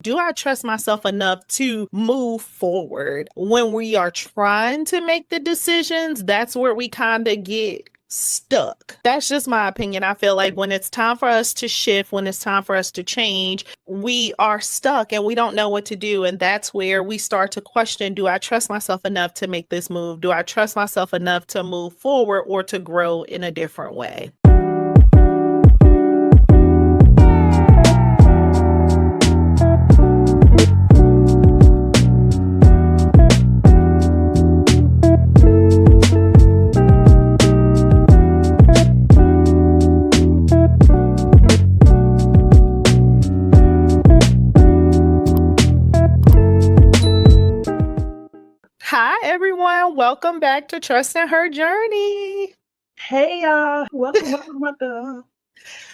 do I trust myself enough to move forward? When we are trying to make the decisions, that's where we kind of get stuck. That's just my opinion. I feel like when it's time for us to shift, when it's time for us to change, we are stuck and we don't know what to do. And that's where we start to question, do I trust myself enough to make this move? Do I trust myself enough to move forward or to grow in a different way? Hi, everyone. Welcome back to Trust in Her Journey. Hey y'all, welcome.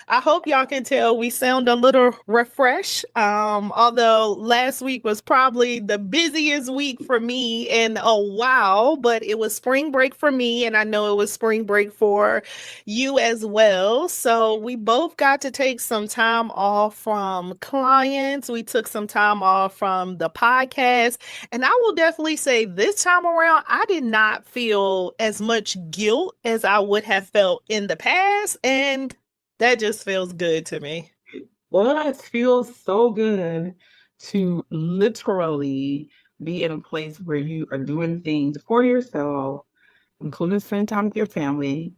I hope y'all can tell we sound a little refreshed. Although last week was probably the busiest week for me in a while, but it was spring break for me, and I know it was spring break for you as well. So we both got to take some time off from clients. We took some time off from the podcast. And I will definitely say this time around, I did not feel as much guilt as I would have felt in the past. And that just feels good to me. Well, it feels so good to literally be in a place where you are doing things for yourself, including spending time with your family,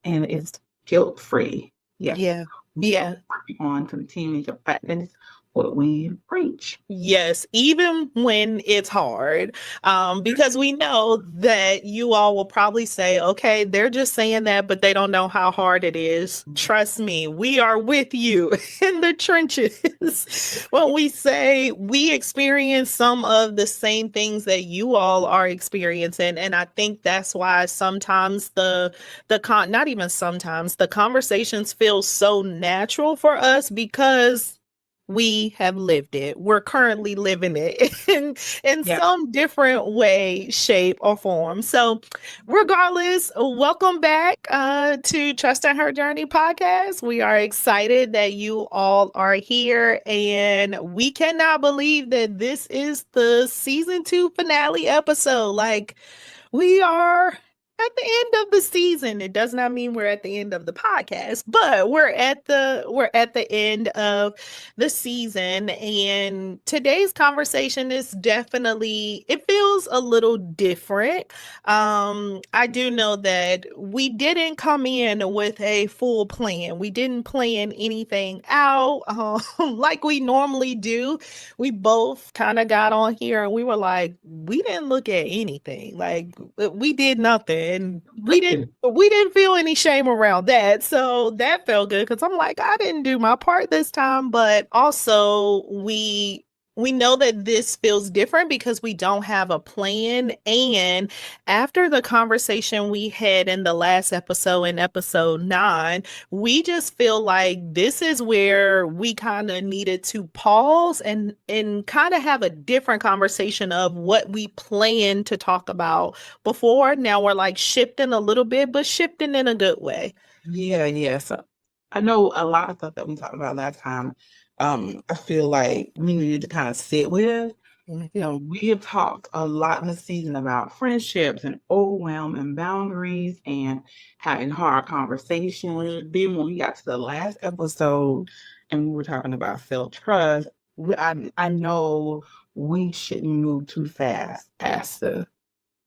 and it's guilt-free. Yes, Yeah. we are Yeah. working on continuing to practice what we preach. Yes, even when it's hard, because we know that you all will probably say, okay, they're just saying that, but they don't know how hard it is. Trust me, we are with you in the trenches. When we say we experience some of the same things that you all are experiencing, and I think that's why sometimes not even sometimes, the conversations feel so natural for us because we have lived it. We're currently living it in Yeah. some different way, shape, or form. So, regardless, welcome back to Trust in Her Journey podcast. We are excited that you all are here, and we cannot believe that this is the season 2 finale episode. Like, we are at the end of the season. It does not mean we're at the end of the podcast, but we're at the end of the season. And today's conversation is definitely, it feels a little different. I do know that we didn't come in with a full plan. We didn't plan anything out like we normally do. We both kind of got on here and we were like, we didn't look at anything. Like we did nothing. We didn't feel any shame around that. So that felt good because I'm like, I didn't do my part this time. But also we know that this feels different because we don't have a plan. And after the conversation we had in the last episode, in episode 9, we just feel like this is where we kind of needed to pause and kind of have a different conversation of what we plan to talk about before. Now we're like shifting a little bit, but shifting in a good way. Yeah. So I know a lot of stuff that we talked about last time. I feel like we need to kind of sit with. We have talked a lot in the season about friendships and overwhelm and boundaries and having hard conversations. Then when we got to the last episode and we were talking about self-trust, I know we shouldn't move too fast as the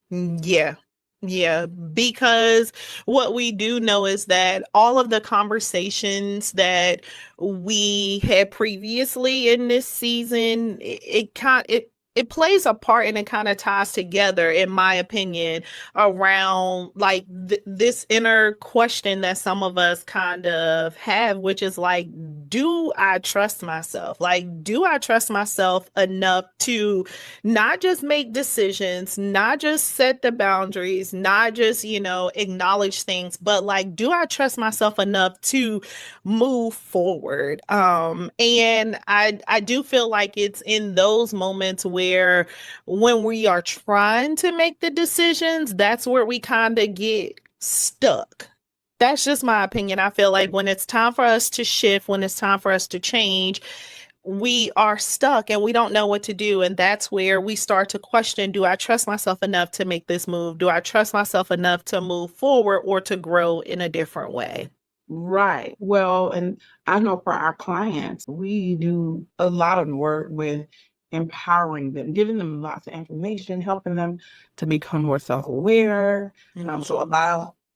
Yeah. Yeah, because what we do know is that all of the conversations that we had previously in this season, it plays a part and it kind of ties together, in my opinion, around like this inner question that some of us kind of have, which is like, do I trust myself? Like, do I trust myself enough to not just make decisions, not just set the boundaries, not just, acknowledge things, but like, do I trust myself enough to move forward? And I do feel like it's in those moments where when we are trying to make the decisions, that's where we kind of get stuck. That's just my opinion. I feel like when it's time for us to shift, when it's time for us to change, we are stuck and we don't know what to do. And that's where we start to question, do I trust myself enough to make this move? Do I trust myself enough to move forward or to grow in a different way? Right. Well, and I know for our clients, we do a lot of work with empowering them, giving them lots of information, helping them to become more self-aware. So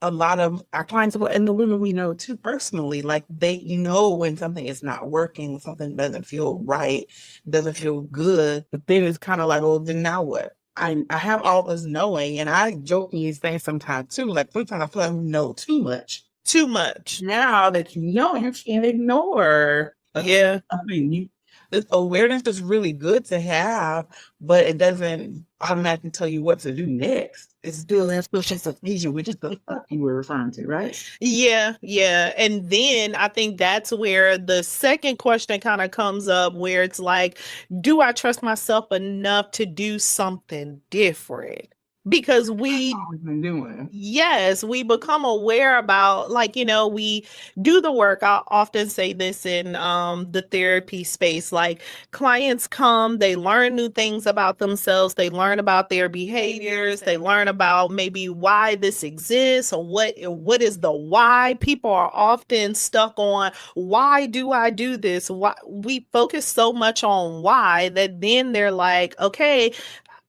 a lot of our clients, and the women we know too personally, like they know when something is not working, something doesn't feel right, doesn't feel good. But then it's kind of like, well, then now what? I have all this knowing, and I jokingly say sometimes too, like sometimes I feel like we know too much. Too much. Now that you know, you can't ignore. Yeah. I mean, this awareness is really good to have, but it doesn't automatically tell you what to do next. It's still that social sufficient, which is the fuck you were referring to, right? Yeah, yeah. And then I think that's where the second question kind of comes up, where it's like, do I trust myself enough to do something different? Because we, All we've been doing. yes, we become aware about, like, we do the work. I often say this in the therapy space, like clients come, they learn new things about themselves, they learn about their behaviors, they learn about maybe why this exists, or what is the why. People are often stuck on, why do I do this? Why we focus so much on why that then they're like, okay,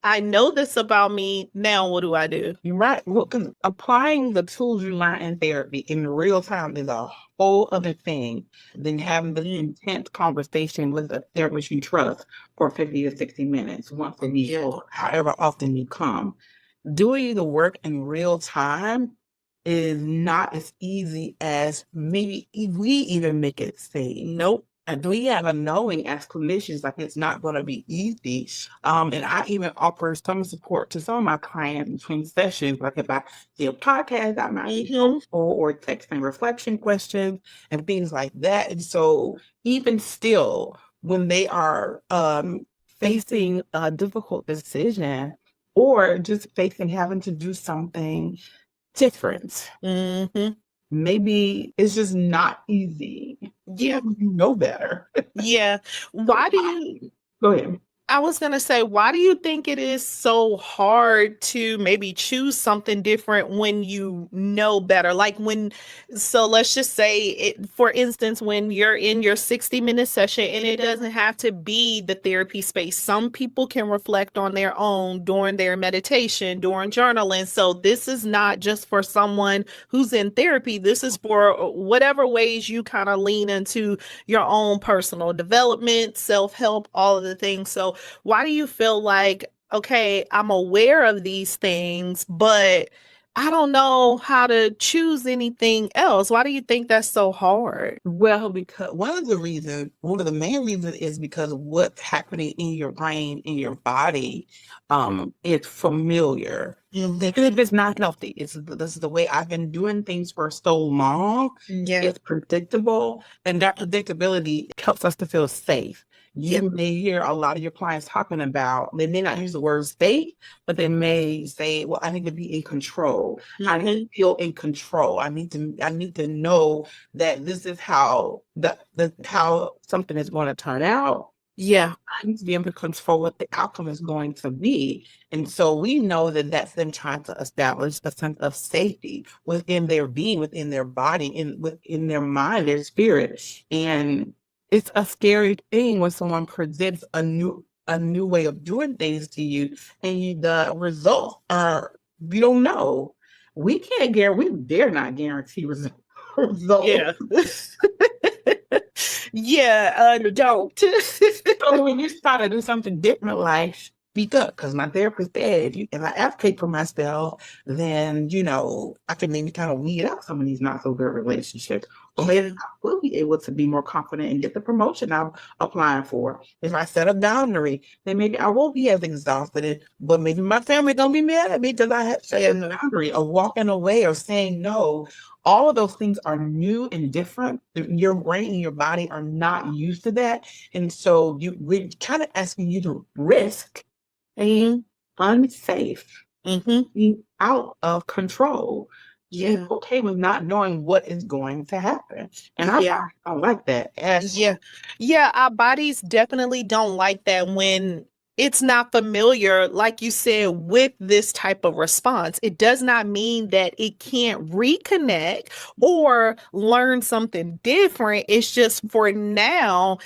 I know this about me. Now what do I do? You're right. Well, 'cause applying the tools you learn in therapy in real time is a whole other thing than having the intense conversation with a therapist you trust for 50 to 60 minutes once a week or however often you come. Doing the work in real time is not as easy as maybe we even make it seem. Nope. And we have a knowing as clinicians, like it's not going to be easy. And I even offer some support to some of my clients between sessions, like if I see a podcast that might be helpful or text and reflection questions and things like that. And so even still, when they are facing a difficult decision, or just facing having to do something different. Mm-hmm. Maybe it's just not easy. Yeah, you know better. Yeah. Why do you Go ahead. I was going to say, why do you think it is so hard to maybe choose something different when you know better? Like so let's just say it, for instance, when you're in your 60-minute session, and it doesn't have to be the therapy space. Some people can reflect on their own during their meditation, during journaling. So this is not just for someone who's in therapy. This is for whatever ways you kind of lean into your own personal development, self-help, all of the things. So why do you feel like, okay, I'm aware of these things, but I don't know how to choose anything else? Why do you think that's so hard? Well, because one of the main reasons is because what's happening in your brain, in your body, is familiar. Because if it's not healthy, this is the way I've been doing things for so long. Yeah. It's predictable, and that predictability helps us to feel safe. You may hear a lot of your clients talking about, they may not use the word safe, but they may say, well, I need to be in control. I need to feel in control. I need to know that this is how how something is going to turn out. Yeah. I need to be able to control what the outcome is going to be. And so we know that that's them trying to establish a sense of safety within their being, within their body, within their mind, their spirit. And it's a scary thing when someone presents a new way of doing things to you, and the results are, you don't know. We can't guarantee, we dare not guarantee results. Yeah. Yeah, don't. So when you start to do something different, like speak up, because my therapist said, if I advocate for myself, then I can maybe kind of weed out some of these not so good relationships, or maybe I will be able to be more confident and get the promotion I'm applying for. If I set a boundary, then maybe I won't be as exhausted, but maybe my family don't be mad at me because I have set a boundary of walking away or saying no. All of those things are new and different. Your brain and your body are not used to that. And so we're kind of asking you to risk being unsafe, Mm-hmm. being out of control. Yeah, okay with not knowing what is going to happen. And Yeah. I like that. Yes. Yeah. Yeah, our bodies definitely don't like that when it's not familiar, like you said, with this type of response. It does not mean that it can't reconnect or learn something different. It's just for now,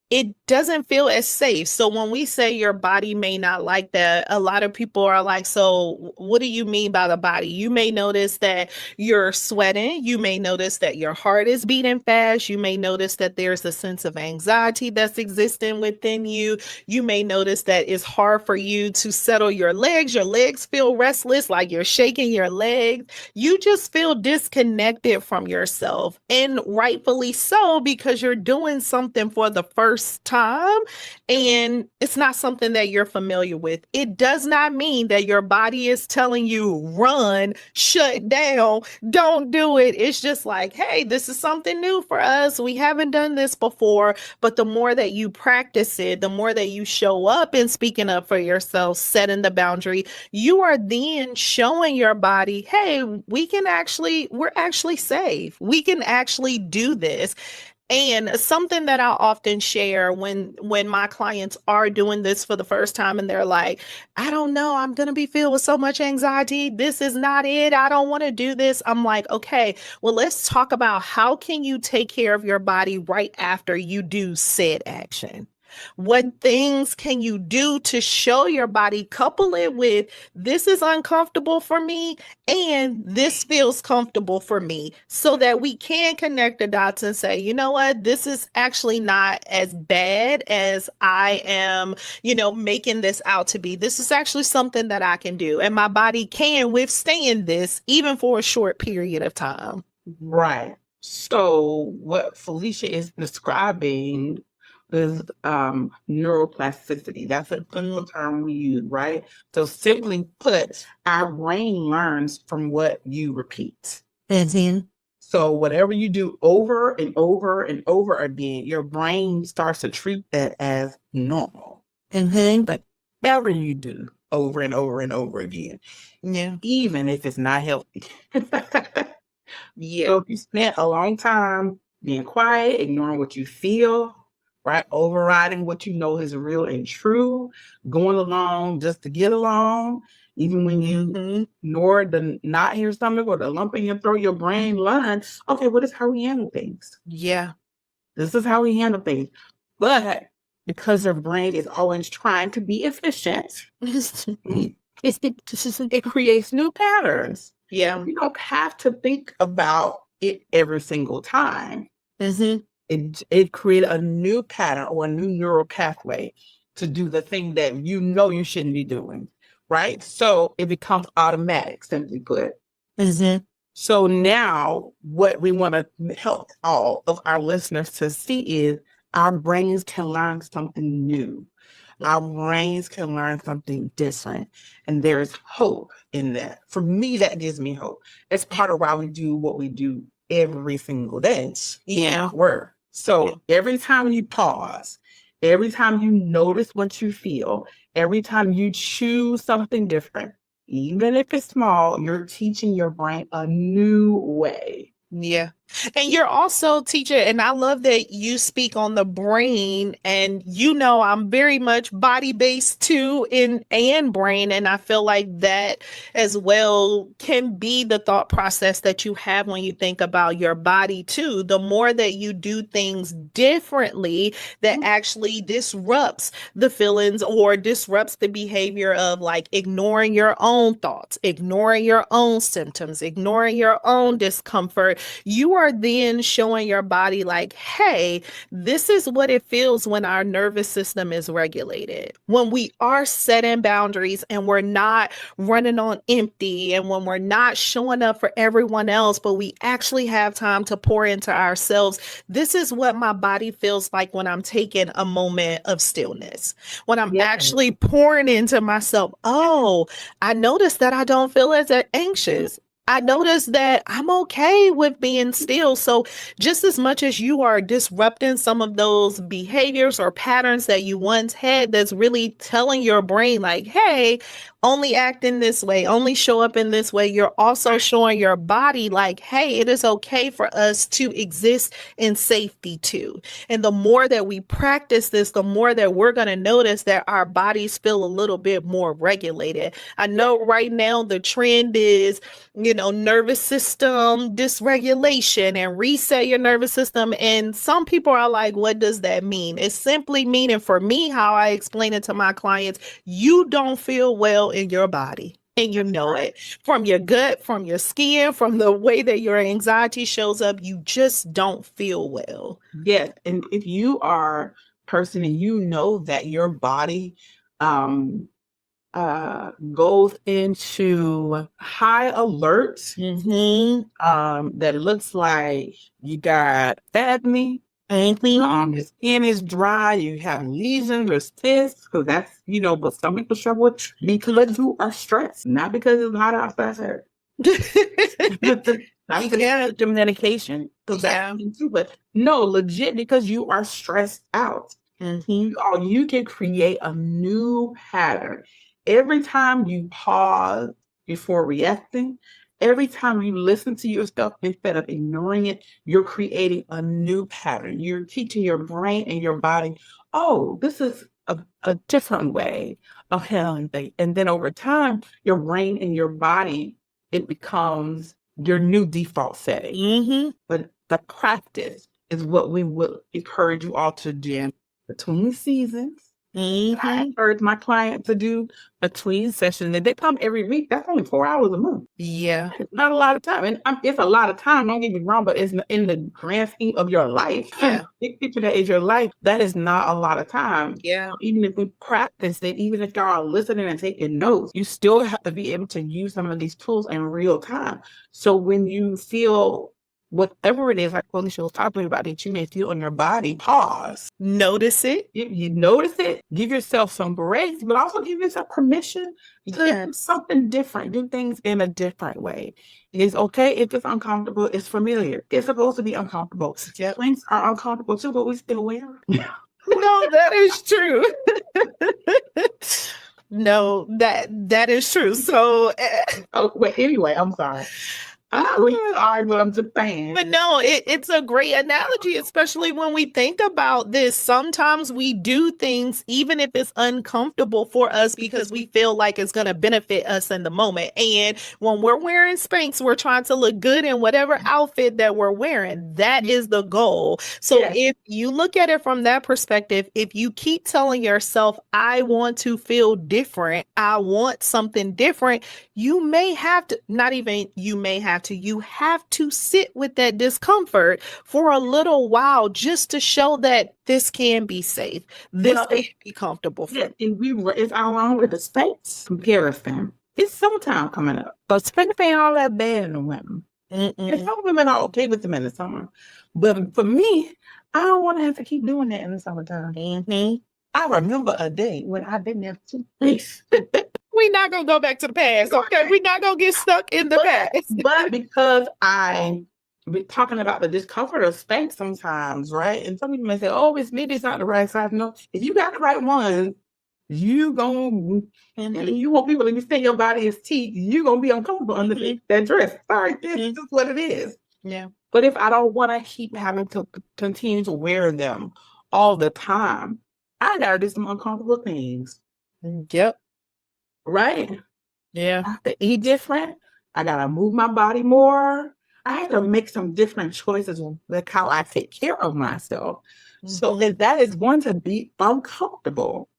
it doesn't feel as safe. So when we say your body may not like that, a lot of people are like, so what do you mean by the body? You may notice that you're sweating. You may notice that your heart is beating fast. You may notice that there's a sense of anxiety that's existing within you. You may notice that it's hard for you to settle your legs. Your legs feel restless, like you're shaking your legs. You just feel disconnected from yourself. And rightfully so, because you're doing something for the first time and it's not something that you're familiar with. It does not mean that your body is telling you, run, shut down, don't do it. It's just like, hey, this is something new for us. We haven't done this before. But the more that you practice it, the more that you show up and speaking up for yourself, setting the boundary, you are then showing your body, hey, we're actually safe. We can actually do this. And something that I often share when my clients are doing this for the first time and they're like, I don't know, I'm going to be filled with so much anxiety. This is not it. I don't want to do this. I'm like, okay, well, let's talk about how can you take care of your body right after you do said action. What things can you do to show your body, couple it with this is uncomfortable for me and this feels comfortable for me so that we can connect the dots and say, you know what, this is actually not as bad as I am, making this out to be. This is actually something that I can do. And my body can withstand this even for a short period of time. Right. So what Felicia is describing is neuroplasticity. That's a clinical term we use, right? So simply put, our brain learns from what you repeat. Mm-hmm. So whatever you do over and over and over again, your brain starts to treat that as normal. Mm-hmm. But whatever you do over and over and over again, Yeah. even if it's not healthy. Yeah. So if you spent a long time being quiet, ignoring what you feel, right, overriding what you know is real and true, going along just to get along, even when you Mm-hmm. ignore the knot in your stomach or the lump in your throat, your brain learns, okay, what is how we handle things? Yeah. This is how we handle things. But because your brain is always trying to be efficient, it creates new patterns. Yeah. You don't have to think about it every single time. Mm-hmm. It created a new pattern or a new neural pathway to do the thing that you know you shouldn't be doing, right? So it becomes automatic, simply put. Mm-hmm. So now what we want to help all of our listeners to see is our brains can learn something new. Our brains can learn something different. And there's hope in that. For me, that gives me hope. It's part of why we do what we do every single day. Yeah. Work. So every time you pause, every time you notice what you feel, every time you choose something different, even if it's small, you're teaching your brain a new way. Yeah. And you're also teacher, and I love that you speak on the brain, and I'm very much body based too in and brain, and I feel like that as well can be the thought process that you have when you think about your body too. The more that you do things differently, that actually disrupts the feelings or disrupts the behavior of like ignoring your own thoughts, ignoring your own symptoms, ignoring your own discomfort, you are then showing your body, like, hey, this is what it feels when our nervous system is regulated. When we are setting boundaries and we're not running on empty, and when we're not showing up for everyone else, but we actually have time to pour into ourselves. This is what my body feels like when I'm taking a moment of stillness, when I'm actually pouring into myself. Oh, I noticed that I don't feel as anxious. I noticed that I'm okay with being still. So, just as much as you are disrupting some of those behaviors or patterns that you once had, that's really telling your brain, like, hey, only act in this way, only show up in this way, you're also showing your body, like, hey, it is okay for us to exist in safety too. And the more that we practice this, the more that we're going to notice that our bodies feel a little bit more regulated. I know right now the trend is, nervous system dysregulation and reset your nervous system. And some people are like, what does that mean? It's simply meaning, for me, how I explain it to my clients, you don't feel well in your body. And you know it from your gut, from your skin, from the way that your anxiety shows up. You just don't feel well. Yes. And if you are a person and you know that your body um goes into high alert, that looks like you got acne, your skin is dry, you have lesions or cysts, because that's, what some people struggle with, because you are stressed, not because it's hot outside. Not because the medication, because that's too, but no, legit, because you are stressed out. You can create a new pattern. Every time you pause before reacting, every time you listen to yourself instead of ignoring it, you're creating a new pattern. You're teaching your brain and your body, oh, this is a different way of handling things. And then over time, your brain and your body, it becomes your new default setting. But the practice is what we would encourage you all to do between seasons. I encourage my client to do a tween session, and they come every week. That's only 4 hours a month. Yeah. It's not a lot of time. And it's a lot of time, don't get me wrong, but it's in the grand scheme of your life. Yeah. Big picture that is your life. That is not a lot of time. Yeah. Even if we practice it, even if y'all are listening and taking notes, you still have to be able to use some of these tools in real time. So when you feel whatever it is, like Felicia was talking about, that you may feel in your body, pause. Notice it. If you notice it, give yourself some breaks, but also give yourself permission to do something different, do things in a different way. It's okay if it's uncomfortable, it's familiar. It's supposed to be uncomfortable. Things are uncomfortable too, but we still wear them. No, that is true. No, that is true. So, Anyway, I'm sorry. I'm not really hard, but I'm just saying. But no, it's a great analogy, especially when we think about this. Sometimes we do things, even if it's uncomfortable for us, because we feel like it's going to benefit us in the moment. And when we're wearing Spanx, we're trying to look good in whatever outfit that we're wearing. That is the goal. So if you look at it from that perspective, if you keep telling yourself, I want to feel different, I want something different, you may have to, not even you may have to, you have to sit with that discomfort for a little while, just to show that this can be safe, this can be comfortable. It's all wrong with the Spanx comparison. It's summertime coming up, but Spanx ain't all that bad in the winter. And some women are okay with them in the summer, but for me, I don't want to have to keep doing that in the summertime. I remember a day when I didn't have to. We're not going to go back to the past. Okay. We're not going to get stuck in the past. But because I be talking about the discomfort of Spanx sometimes, right? And some people may say, oh, maybe it's not the right size. No, if you got the right one, you going and you want people to think your body is teeth, you're going to be uncomfortable underneath that dress. Sorry, this is what it is. Yeah. But if I don't want to keep having to continue to wear them all the time, I got to do some uncomfortable things. Yep. Right? Yeah. I have to eat different. I got to move my body more. I have to make some different choices with how I take care of myself. So that is going to be uncomfortable.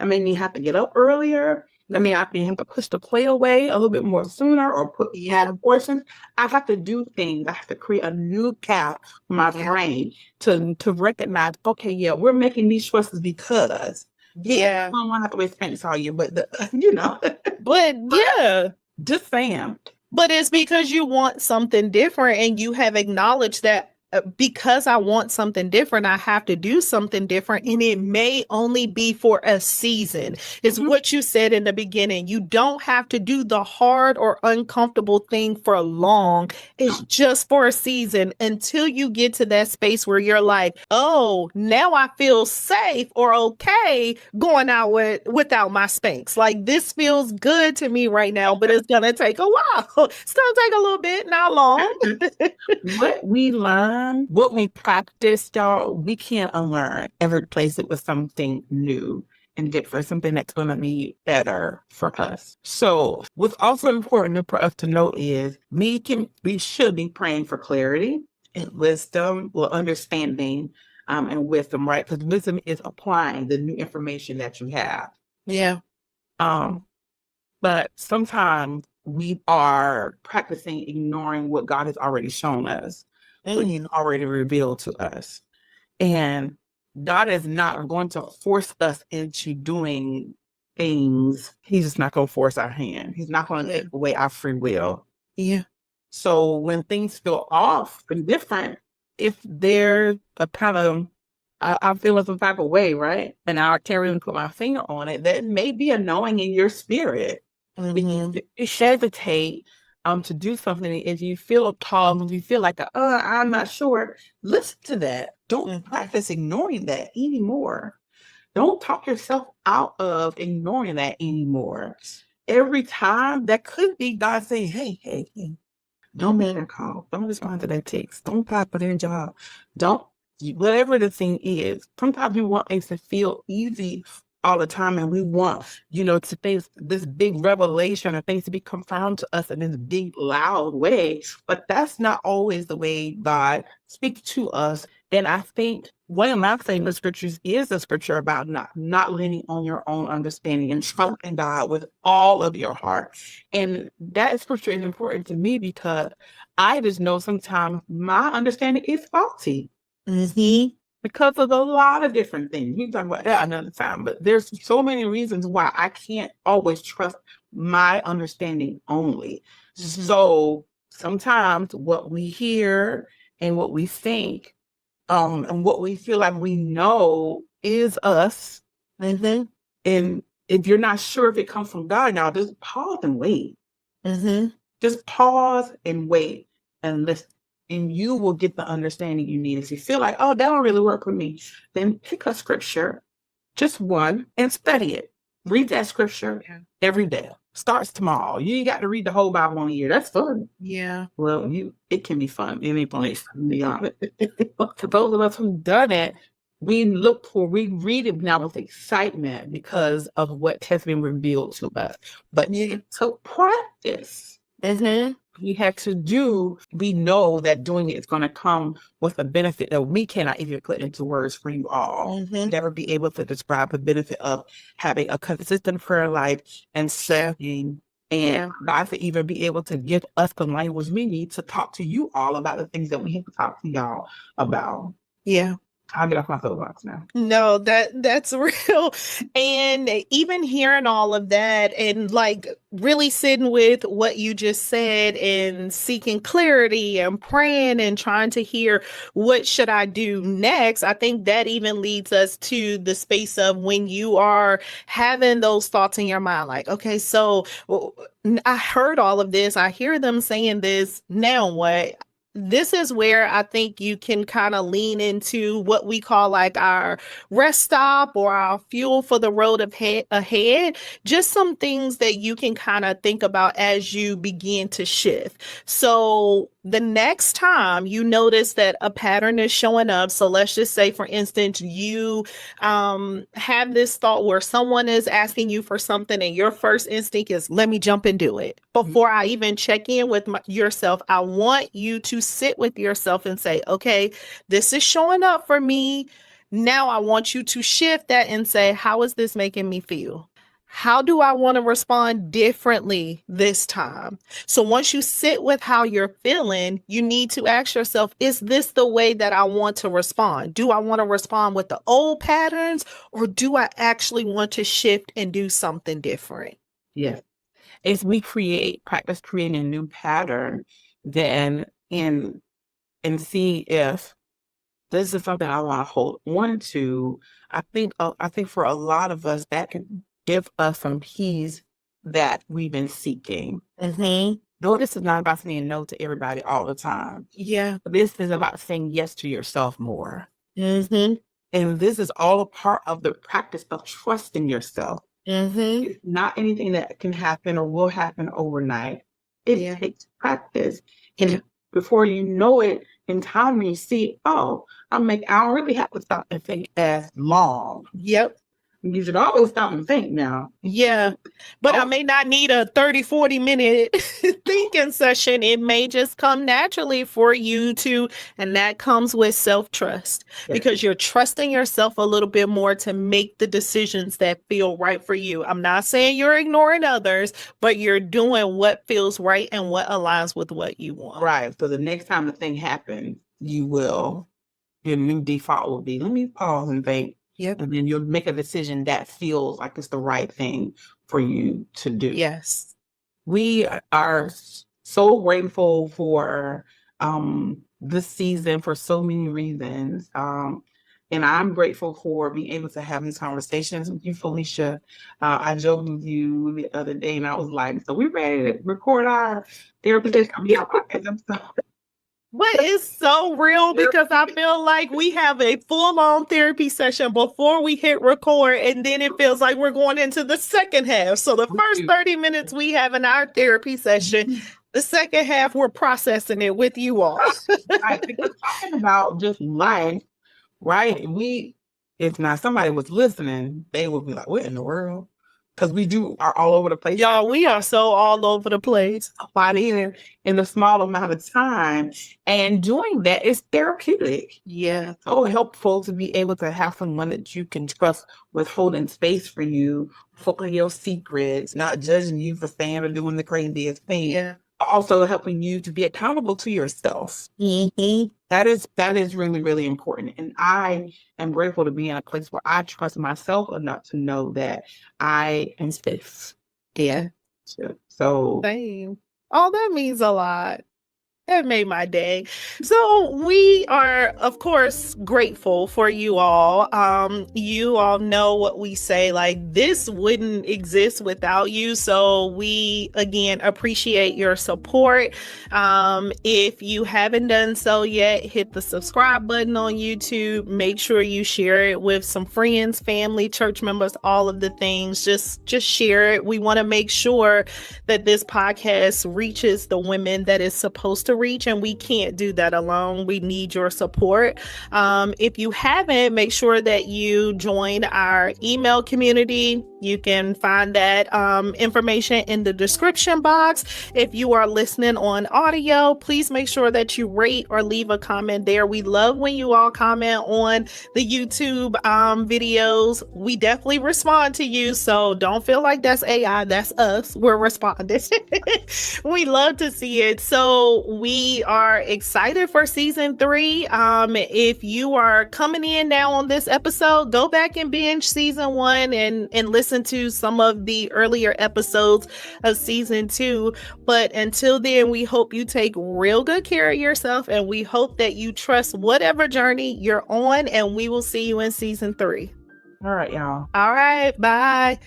I mean, you have to get up earlier. I mean, I have to push the play away a little bit more sooner, or add portions. I have to do things. I have to create a new path for my brain to recognize, okay, yeah, we're making these choices because. Yeah, I don't want to have to waste Spanx all year, but But yeah, just saying. But it's because you want something different, and you have acknowledged that because I want something different, I have to do something different. And it may only be for a season. It's what you said in the beginning. You don't have to do the hard or uncomfortable thing for long. It's just for a season until you get to that space where you're like, oh, now I feel safe or okay going out without my Spanx. Like this feels good to me right now, but it's gonna take a while. It's gonna take a little bit, not long. What we learn, what we practice, y'all, we can't unlearn and replace it with something new and different, something that's going to be better for us. So what's also important for us to note is we should be praying for clarity and wisdom, or understanding, and wisdom, right? Because wisdom is applying the new information that you have. Yeah. Um, but sometimes we are practicing ignoring what God has already shown us, what He's already revealed to us. And God is not going to force us into doing things. He's just not going to force our hand. He's not going to take away our free will. Yeah. So when things feel off and different, if they're a kind of, I feel some type of way, right? And I can't even put my finger on it. That may be a knowing in your spirit. You hesitate to do something. If you feel a pause, if you feel like, I'm not sure, listen to that. Don't practice ignoring that anymore. Don't talk yourself out of ignoring that anymore. Every time that could be God saying, hey, don't make a call. Don't respond to that text. Don't apply for their job. Don't, whatever the thing is. Sometimes we want things to feel easy all the time, and we want, to face this big revelation or things to be confirmed to us in this big, loud way. But that's not always the way God speaks to us. And I think one of my favorite scriptures is the scripture about not leaning on your own understanding and trusting God with all of your heart. And that scripture is important to me because I just know sometimes my understanding is faulty. Because of a lot of different things. We can talk about that another time, but there's so many reasons why I can't always trust my understanding only. So sometimes what we hear and what we think, and what we feel like we know is us. And if you're not sure if it comes from God now, just pause and wait. Just pause and wait and listen. And you will get the understanding you need. If you feel like, oh, that don't really work for me, then pick a scripture, just one, and study it. Read that scripture every day. Starts tomorrow. You ain't got to read the whole Bible in a year. That's fun. Yeah. Well, it can be fun any place. To be honest. For those of us who've done it, we read it now with excitement because of what has been revealed to us. But to practice. We have to do, we know that doing it is going to come with a benefit that we cannot even put into words for you all. Never be able to describe the benefit of having a consistent prayer life and serving, and God to even be able to give us the language we need to talk to you all about the things that we have to talk to y'all about. Yeah. I'll get off my soapbox now. No, that's real. And even hearing all of that and like really sitting with what you just said and seeking clarity and praying and trying to hear what should I do next, I think that even leads us to the space of when you are having those thoughts in your mind, like, okay, so I heard all of this, I hear them saying this, now what? This is where I think you can kind of lean into what we call like our rest stop or our fuel for the road ahead. Just some things that you can kind of think about as you begin to shift. So the next time you notice that a pattern is showing up, so let's just say, for instance, you have this thought where someone is asking you for something and your first instinct is, let me jump and do it. Before I even check in with yourself, I want you to sit with yourself and say, okay, this is showing up for me. Now I want you to shift that and say, how is this making me feel? How do I want to respond differently this time? So once you sit with how you're feeling, you need to ask yourself, is this the way that I want to respond? Do I want to respond with the old patterns, or do I actually want to shift and do something different? Yes. If we practice creating a new pattern, then and see if this is something I want to hold on to. I think for a lot of us that can give us some keys that we've been seeking. Mm-hmm. No, this is not about saying no to everybody all the time. Yeah. This is about saying yes to yourself more. Mm-hmm. And this is all a part of the practice of trusting yourself. Mm-hmm. It's not anything that can happen or will happen overnight. It Yeah. takes practice. And before you know it, in time you see, oh, I don't really have to stop and think as long. Yep. You should always stop and think now. Yeah. But I Oh, may not need a 30, 40-minute thinking session. It may just come naturally for you to, and that comes with self-trust yes. because you're trusting yourself a little bit more to make the decisions that feel right for you. I'm not saying you're ignoring others, but you're doing what feels right and what aligns with what you want. Right. So the next time the thing happens, your new default will be, let me pause and think. Yep. And then you'll make a decision that feels like it's the right thing for you to do. Yes. We are so grateful for this season for so many reasons. And I'm grateful for being able to have these conversations with you, Felicia. I joked with you the other day and I was like, so we ready to record our therapist episode? But it's so real because I feel like we have a full-on therapy session before we hit record, and then it feels like we're going into the second half. So the first 30 minutes we have in our therapy session, the second half we're processing it with you all. Right, because talking about just life, right? If not somebody was listening, they would be like, what in the world? Because we are all over the place. Y'all, we are so all over the place. About in a small amount of time. And doing that is therapeutic. Yeah. So helpful to be able to have someone that you can trust with holding space for you, for your secrets, not judging you for saying or doing the craziest thing. Yeah. Also helping you to be accountable to yourself. Mm-hmm. That is really, really important. And I am grateful to be in a place where I trust myself enough to know that I am safe. Yeah. So Same. Oh, that means a lot. That made my day. So we are, of course, grateful for you all. You all know what we say, like this wouldn't exist without you. So we again appreciate your support. If you haven't done so yet, hit the subscribe button on YouTube. Make sure you share it with some friends, family, church members, all of the things. Just share it. We want to make sure that this podcast reaches the women that it's supposed to reach, and we can't do that alone. We need your support. If you haven't, make sure that you join our email community. You can find that information in the description box. If you are listening on audio, please make sure that you rate or leave a comment there. We love when you all comment on the YouTube videos. We definitely respond to you, so don't feel like that's AI, that's us. We're responding. We love to see it. So we are excited for season 3. If you are coming in now on this episode, go back and binge season 1 and listen to some of the earlier episodes of season 2. But until then, we hope you take real good care of yourself, and we hope that you trust whatever journey you're on, and we will see you in season 3. all right, y'all. All right, bye.